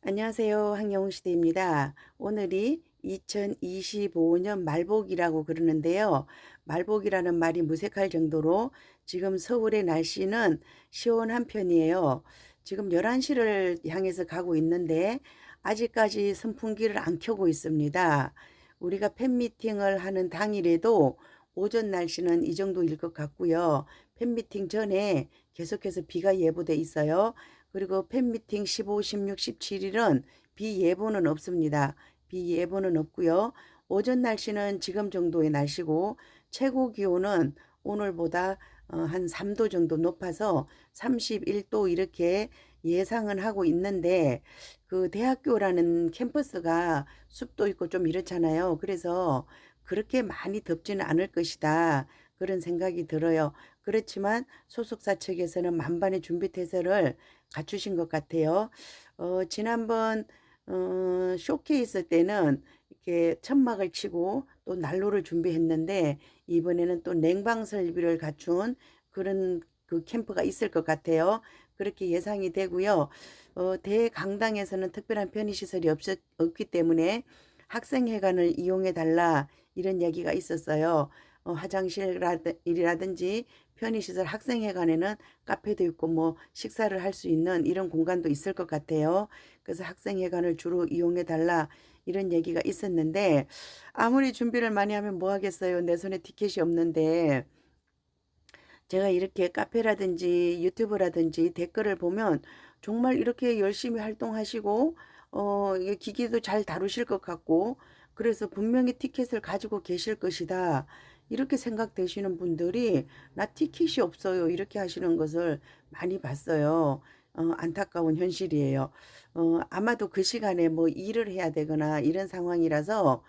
안녕하세요. 항영시대입니다. 오늘이 2025년 말복이라고 그러는데요. 말복이라는 말이 무색할 정도로 지금 서울의 날씨는 시원한 편이에요. 지금 11시를 향해서 가고 있는데 아직까지 선풍기를 안 켜고 있습니다. 우리가 팬미팅을 하는 당일에도 오전 날씨는 이 정도일 것 같고요. 팬미팅 전에 계속해서 비가 예보돼 있어요. 그리고 팬미팅 15, 16, 17일은 비 예보는 없습니다. 비 예보는 없고요. 오전 날씨는 지금 정도의 날씨고 최고 기온은 오늘보다 한 3도 정도 높아서 31도 이렇게 예상은 하고 있는데 그 대학교라는 캠퍼스가 숲도 있고 좀 이렇잖아요. 그래서 그렇게 많이 덥지는 않을 것이다. 그런 생각이 들어요. 그렇지만 소속사 측에서는 만반의 준비 태세를 갖추신 것 같아요. 지난번 쇼케이스 때는 이렇게 천막을 치고 또 난로를 준비했는데 이번에는 또 냉방 설비를 갖춘 그런 그 캠프가 있을 것 같아요. 그렇게 예상이 되고요. 대강당에서는 특별한 편의시설이 없기 때문에 학생회관을 이용해 달라 이런 얘기가 있었어요. 화장실이라든지 편의시설 학생회관에는 카페도 있고 뭐 식사를 할 수 있는 이런 공간도 있을 것 같아요. 그래서 학생회관을 주로 이용해 달라 이런 얘기가 있었는데 아무리 준비를 많이 하면 뭐 하겠어요. 내 손에 티켓이 없는데 제가 이렇게 카페라든지 유튜브라든지 댓글을 보면 정말 이렇게 열심히 활동하시고 이게 기기도 잘 다루실 것 같고 그래서 분명히 티켓을 가지고 계실 것이다. 이렇게 생각되시는 분들이 나 티켓이 없어요. 이렇게 하시는 것을 많이 봤어요. 안타까운 현실이에요. 아마도 그 시간에 뭐 일을 해야 되거나 이런 상황이라서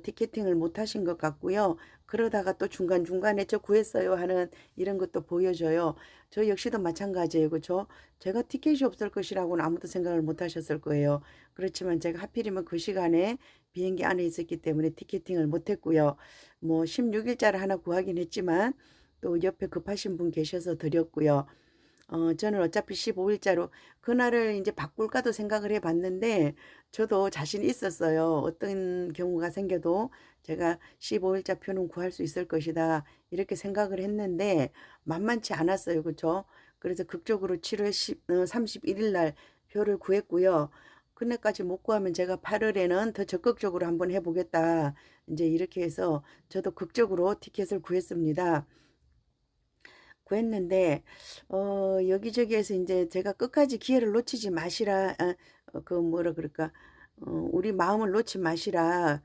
티켓팅을 못 하신 것 같고요. 그러다가 또 중간중간에 저 구했어요 하는 이런 것도 보여줘요. 저 역시도 마찬가지예요. 그렇죠? 제가 티켓이 없을 것이라고는 아무도 생각을 못 하셨을 거예요. 그렇지만 제가 하필이면 그 시간에 비행기 안에 있었기 때문에 티켓팅을 못 했고요. 뭐 16일자를 하나 구하긴 했지만 또 옆에 급하신 분 계셔서 드렸고요. 저는 어차피 15일자로 그날을 이제 바꿀까도 생각을 해봤는데 저도 자신 있었어요. 어떤 경우가 생겨도 제가 15일자 표는 구할 수 있을 것이다. 이렇게 생각을 했는데 만만치 않았어요. 그렇죠? 그래서 극적으로 7월 31일 날 표를 구했고요. 그날까지 못 구하면 제가 8월에는 더 적극적으로 한번 해보겠다. 이제 이렇게 해서 저도 극적으로 티켓을 구했습니다. 구했는데 여기저기에서 이제 제가 끝까지 기회를 놓치지 마시라 그 뭐라 그럴까 우리 마음을 놓지 마시라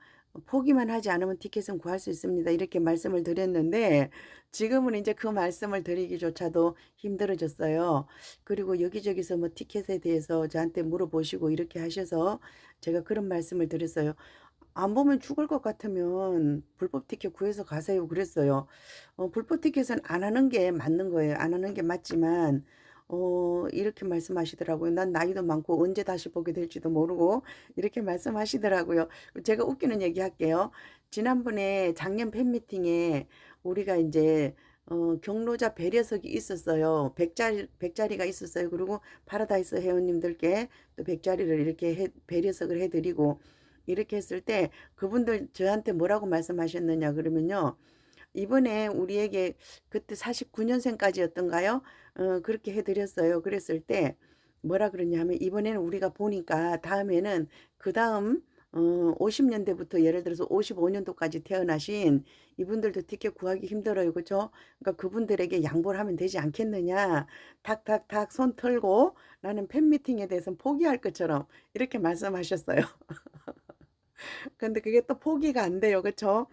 포기만 하지 않으면 티켓은 구할 수 있습니다. 이렇게 말씀을 드렸는데 지금은 이제 그 말씀을 드리기조차도 힘들어졌어요. 그리고 여기저기서 뭐 티켓에 대해서 저한테 물어보시고 이렇게 하셔서 제가 그런 말씀을 드렸어요. 안 보면 죽을 것 같으면 불법 티켓 구해서 가세요. 그랬어요. 불법 티켓은 안 하는 게 맞는 거예요. 안 하는 게 맞지만, 이렇게 말씀하시더라고요. 난 나이도 많고 언제 다시 보게 될지도 모르고, 이렇게 말씀하시더라고요. 제가 웃기는 얘기 할게요. 지난번에 작년 팬미팅에 우리가 이제, 경로자 배려석이 있었어요. 100자리가 있었어요. 그리고 파라다이스 회원님들께 또 100자리를 이렇게 배려석을 해드리고, 이렇게 했을 때 그분들 저한테 뭐라고 말씀하셨느냐 그러면요. 이번에 우리에게 그때 49년생까지였던가요? 그렇게 해드렸어요. 그랬을 때 뭐라 그러냐 하면 이번에는 우리가 보니까 다음에는 그 다음 50년대부터 예를 들어서 55년도까지 태어나신 이분들도 티켓 구하기 힘들어요. 그죠? 그러니까 그분들에게 양보를 하면 되지 않겠느냐. 탁탁탁 손 털고 나는 팬미팅에 대해서는 포기할 것처럼 이렇게 말씀하셨어요. 근데 그게 또 포기가 안 돼요. 그쵸?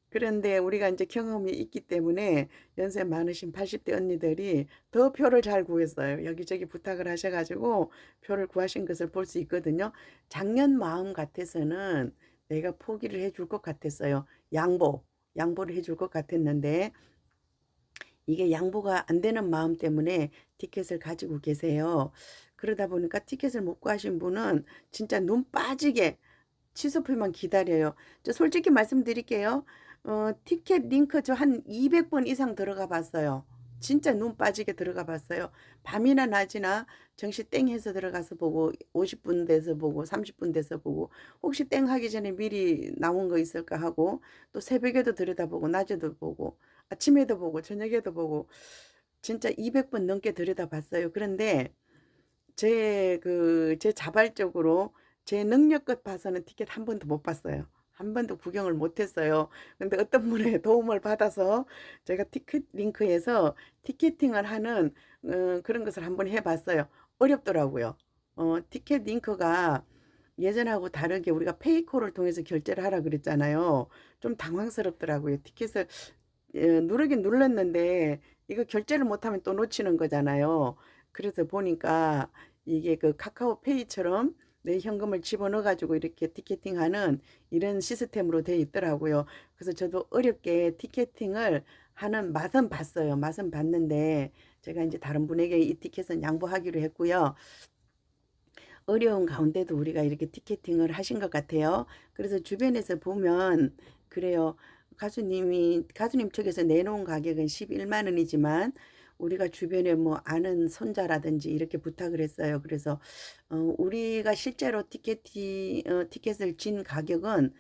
그런데 우리가 이제 경험이 있기 때문에 연세 많으신 80대 언니들이 더 표를 잘 구했어요. 여기저기 부탁을 하셔가지고 표를 구하신 것을 볼 수 있거든요. 작년 마음 같아서는 내가 포기를 해줄 것 같았어요. 양보를 해줄 것 같았는데 이게 양보가 안 되는 마음 때문에 티켓을 가지고 계세요. 그러다 보니까 티켓을 못 구하신 분은 진짜 눈 빠지게 취소표만 기다려요. 저 솔직히 말씀드릴게요. 티켓 링크 저 한 200번 이상 들어가 봤어요. 진짜 눈 빠지게 들어가 봤어요. 밤이나 낮이나 정시 땡 해서 들어가서 보고 50분 돼서 보고 30분 돼서 보고 혹시 땡 하기 전에 미리 나온 거 있을까 하고 또 새벽에도 들여다보고 낮에도 보고 아침에도 보고 저녁에도 보고 진짜 200번 넘게 들여다봤어요. 그런데 제 자발적으로 제 능력껏 봐서는 티켓 한 번도 못 봤어요. 한 번도 구경을 못 했어요. 근데 어떤 분의 도움을 받아서 제가 티켓 링크에서 티켓팅을 하는 그런 것을 한번 해 봤어요. 어렵더라고요. 티켓 링크가 예전하고 다르게 우리가 페이코를 통해서 결제를 하라 그랬잖아요. 좀 당황스럽더라고요. 티켓을 누르긴 눌렀는데 이거 결제를 못하면 또 놓치는 거잖아요. 그래서 보니까 이게 그 카카오페이처럼 내 현금을 집어넣어 가지고 이렇게 티켓팅하는 이런 시스템으로 되어 있더라고요. 그래서 저도 어렵게 티켓팅을 하는 맛은 봤어요. 맛은 봤는데 제가 이제 다른 분에게 이 티켓은 양보하기로 했고요. 어려운 가운데도 우리가 이렇게 티켓팅을 하신 것 같아요. 그래서 주변에서 보면 그래요. 가수님 측에서 내놓은 가격은 11만 원이지만 우리가 주변에 뭐 아는 손자라든지 이렇게 부탁을 했어요. 그래서 우리가 실제로 티켓을 진 가격은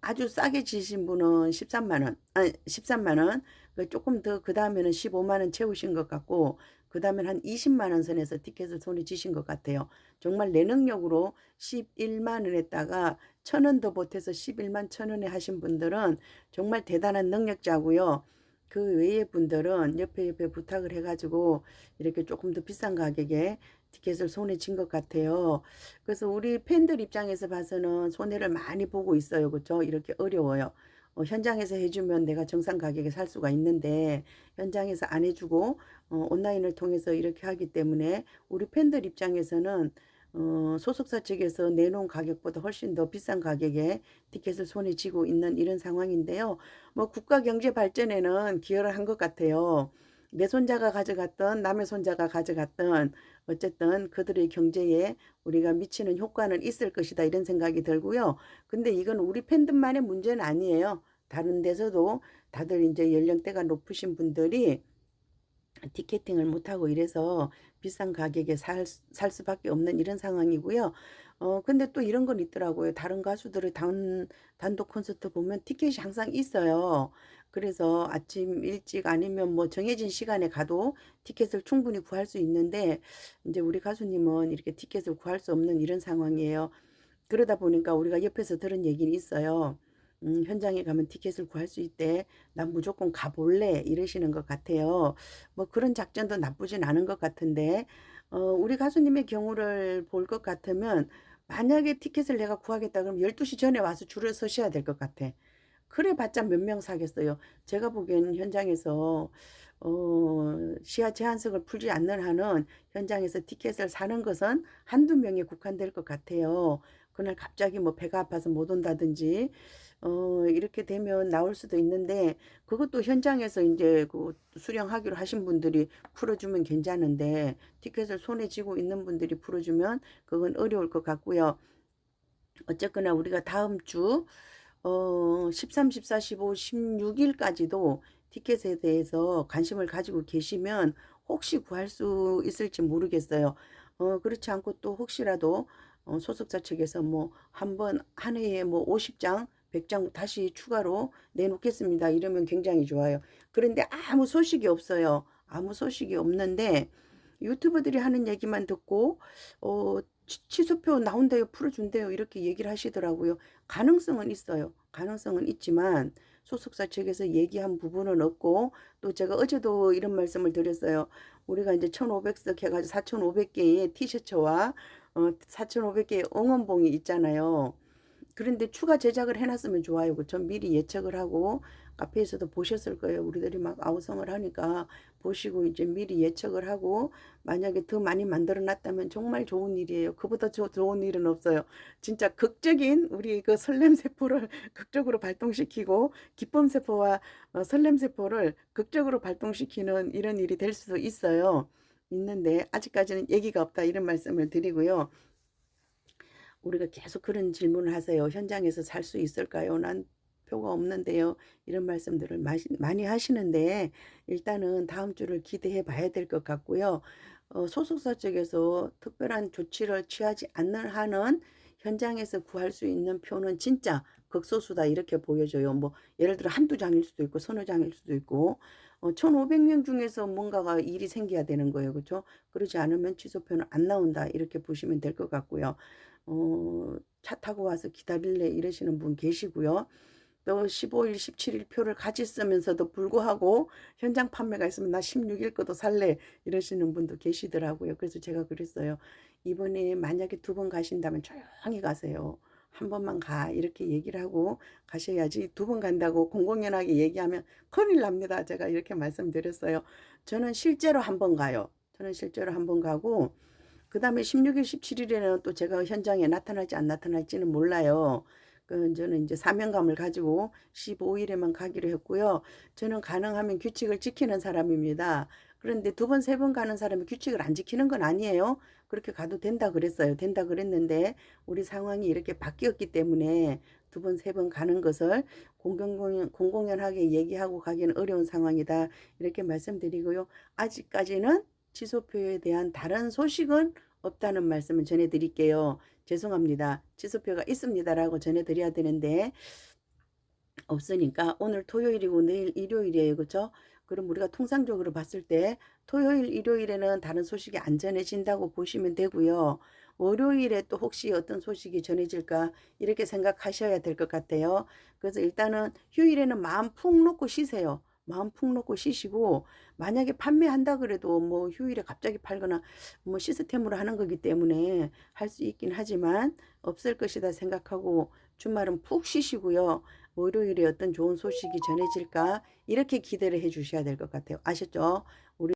아주 싸게 지신 분은 13만 원, 아니 13만 원, 조금 더 그 다음에는 15만 원 채우신 것 같고 그 다음에는 한 20만 원 선에서 티켓을 손에 쥐신 것 같아요. 정말 내 능력으로 11만 원에다가 1,000원 더 보태서 11만 1,000원에 하신 분들은 정말 대단한 능력자고요. 그 외의 분들은 옆에 부탁을 해가지고 이렇게 조금 더 비싼 가격에 티켓을 손에 쥔 것 같아요. 그래서 우리 팬들 입장에서 봐서는 손해를 많이 보고 있어요. 그렇죠? 이렇게 어려워요. 현장에서 해주면 내가 정상 가격에 살 수가 있는데 현장에서 안 해주고 온라인을 통해서 이렇게 하기 때문에 우리 팬들 입장에서는 소속사 측에서 내놓은 가격보다 훨씬 더 비싼 가격에 티켓을 손에 쥐고 있는 이런 상황인데요. 뭐 국가 경제 발전에는 기여를 한 것 같아요. 내 손자가 가져갔던 남의 손자가 가져갔던 어쨌든 그들의 경제에 우리가 미치는 효과는 있을 것이다 이런 생각이 들고요. 근데 이건 우리 팬들만의 문제는 아니에요. 다른 데서도 다들 이제 연령대가 높으신 분들이 티켓팅을 못하고 이래서 비싼 가격에 살 수밖에 없는 이런 상황이고요. 근데 또 이런 건 있더라고요. 다른 가수들의 단독 콘서트 보면 티켓이 항상 있어요. 그래서 아침 일찍 아니면 뭐 정해진 시간에 가도 티켓을 충분히 구할 수 있는데 이제 우리 가수님은 이렇게 티켓을 구할 수 없는 이런 상황이에요. 그러다 보니까 우리가 옆에서 들은 얘기는 있어요. 현장에 가면 티켓을 구할 수 있대. 난 무조건 가볼래. 이러시는 것 같아요. 뭐 그런 작전도 나쁘진 않은 것 같은데, 우리 가수님의 경우를 볼 것 같으면, 만약에 티켓을 내가 구하겠다 그러면 12시 전에 와서 줄을 서셔야 될 것 같아. 그래 봤자 몇 명 사겠어요. 제가 보기에는 현장에서 시야 제한석을 풀지 않는 한은 현장에서 티켓을 사는 것은 한두 명에 국한될 것 같아요. 그날 갑자기 뭐 배가 아파서 못 온다든지 이렇게 되면 나올 수도 있는데 그것도 현장에서 이제 그 수령하기로 하신 분들이 풀어주면 괜찮은데 티켓을 손에 쥐고 있는 분들이 풀어주면 그건 어려울 것 같고요. 어쨌거나 우리가 다음 주 13, 14, 15, 16일까지도 티켓에 대해서 관심을 가지고 계시면 혹시 구할 수 있을지 모르겠어요. 그렇지 않고 또 혹시라도 소속사 측에서 뭐 한 해에 뭐 50장, 100장 다시 추가로 내놓겠습니다. 이러면 굉장히 좋아요. 그런데 아무 소식이 없어요. 아무 소식이 없는데 유튜버들이 하는 얘기만 듣고 취소표 나온대요. 풀어준대요. 이렇게 얘기를 하시더라고요. 가능성은 있어요. 가능성은 있지만 소속사 측에서 얘기한 부분은 없고 또 제가 어제도 이런 말씀을 드렸어요. 우리가 이제 1,500석 해가지고 4,500개의 티셔츠와 4,500개의 응원봉이 있잖아요. 그런데 추가 제작을 해놨으면 좋아요. 그쵸? 미리 예측을 하고 카페에서도 보셨을 거예요. 우리들이 막 아우성을 하니까 보시고 이제 미리 예측을 하고 만약에 더 많이 만들어 놨다면 정말 좋은 일이에요. 그보다 좋은 일은 없어요. 진짜 극적인 우리 그 설렘 세포를 극적으로 발동시키고 기쁨 세포와 설렘 세포를 극적으로 발동시키는 이런 일이 될 수도 있어요. 있는데 아직까지는 얘기가 없다 이런 말씀을 드리고요. 우리가 계속 그런 질문을 하세요. 현장에서 살 수 있을까요? 난 표가 없는데요." 이런 말씀들을 많이 하시는데 일단은 다음 주를 기대해 봐야 될 것 같고요. 소속사 쪽에서 특별한 조치를 취하지 않는 한은 현장에서 구할 수 있는 표는 진짜 극소수다 이렇게 보여져요. 뭐 예를 들어 한두 장일 수도 있고 서너 장일 수도 있고 1,500명 중에서 뭔가가 일이 생겨야 되는 거예요. 그죠? 그러지 않으면 취소표는 안 나온다 이렇게 보시면 될 것 같고요. 차 타고 와서 기다릴래 이러시는 분 계시고요. 또 15일, 17일 표를 같이 쓰면서도 불구하고 현장 판매가 있으면 "나 16일 거도 살래." 이러시는 분도 계시더라고요. 그래서 제가 그랬어요. "이번에 만약에 두 번 가신다면 조용히 가세요. 한 번만 가." 이렇게 얘기를 하고 가셔야지 두 번 간다고 공공연하게 얘기하면 큰일 납니다. 제가 이렇게 말씀드렸어요. 저는 실제로 한 번 가요. 저는 실제로 한 번 가고 그다음에 16일 17일에는 또 제가 현장에 나타날지 안 나타날지는 몰라요. 저는 이제 사명감을 가지고 15일에만 가기로 했고요. 저는 가능하면 규칙을 지키는 사람입니다. 그런데 두 번 세 번 가는 사람이 규칙을 안 지키는 건 아니에요. 그렇게 가도 된다 그랬어요. 된다 그랬는데 우리 상황이 이렇게 바뀌었기 때문에 두 번 세 번 가는 것을 공공연하게 얘기하고 가기는 어려운 상황이다. 이렇게 말씀드리고요. 아직까지는 취소표에 대한 다른 소식은 없다는 말씀을 전해 드릴게요. 죄송합니다. 취소표가 있습니다라고 전해 드려야 되는데 없으니까 오늘 토요일이고 내일 일요일이에요. 그죠? 그럼 우리가 통상적으로 봤을 때 토요일, 일요일에는 다른 소식이 안 전해진다고 보시면 되고요. 월요일에 또 혹시 어떤 소식이 전해질까 이렇게 생각하셔야 될 것 같아요. 그래서 일단은 휴일에는 마음 푹 놓고 쉬세요. 마음 푹 놓고 쉬시고 만약에 판매한다 그래도 뭐 휴일에 갑자기 팔거나 뭐 시스템으로 하는 거기 때문에 할 수 있긴 하지만 없을 것이다 생각하고 주말은 푹 쉬시고요. 월요일에 어떤 좋은 소식이 전해질까 이렇게 기대를 해 주셔야 될 것 같아요. 아셨죠? 우리